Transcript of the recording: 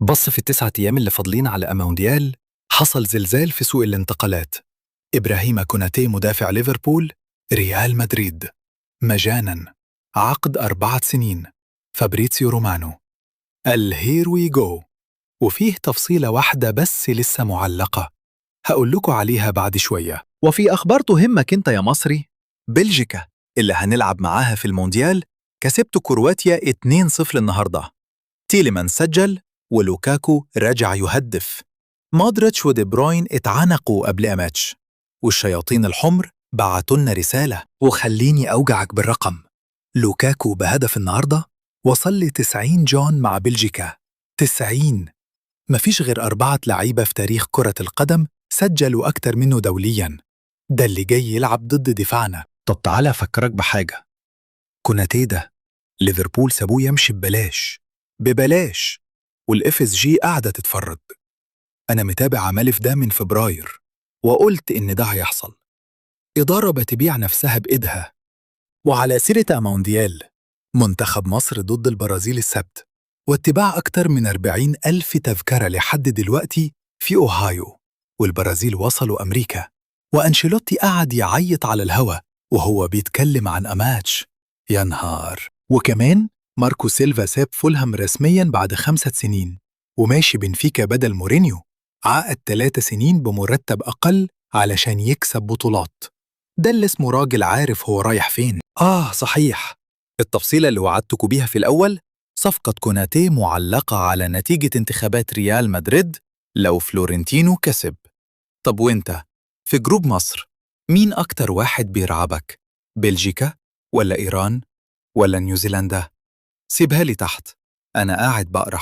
بص في التسعة أيام اللي فاضلين على مونديال. حصل زلزال في سوق الانتقالات. إبراهيم كوناتي مدافع ليفربول ريال مدريد مجاناً، عقد 4 سنين. فابريتسيو رومانو. الهير وي جو. وفيه تفصيلة واحدة بس لسه معلقة، هقول لكم عليها بعد شوية. وفي أخبار تهمك أنت يا مصري، بلجيكا اللي هنلعب معاها في المونديال كسبت كرواتيا 2-0 النهاردة. تيليمان سجل ولوكاكو رجع يهدف. مودريتش ودي بروين اتعنقوا قبل ماتش، والشياطين الحمر بعتوا لنا رسالة. وخليني أوجعك بالرقم، لوكاكو بهدف النهاردة وصل ل 90 جون مع بلجيكا. 90! مفيش غير 4 لعيبة في تاريخ كرة القدم سجلوا أكتر منه دولياً. ده اللي جاي يلعب ضد دفاعنا. طب تعالى أفكرك بحاجة، كوناتي ده ليفربول سابوه يمشي ببلاش، والاف اس جي قاعدة تتفرج. أنا متابع ملف ده من فبراير، وقلت إن ده هيحصل. إدارة بتبيع نفسها بإيدها. وعلى سيرة مونديال، منتخب مصر ضد البرازيل السبت، واتباع أكتر من 40 ألف تذكرة لحد دلوقتي في أوهايو، والبرازيل وصلوا أمريكا، وأنشيلوتي قعد يعيط على الهوا وهو بيتكلم عن أماتش. يا نهار! وكمان ماركو سيلفا ساب فولهام رسمياً بعد 5 سنين، وماشي بنفيكا بدل مورينيو، عقد 3 سنين بمرتب أقل علشان يكسب بطولات. ده اللي اسمه راجل عارف هو رايح فين. صحيح، التفصيلة اللي وعدتكوا بيها في الأول، صفقة كوناتي معلقة على نتيجة انتخابات ريال مدريد لو فلورنتينو كسب. طب وانت في جروب مصر مين أكتر واحد بيرعبك؟ بلجيكا ولا إيران ولا نيوزيلندا؟ سيبها لي تحت، أنا قاعد بقرأ.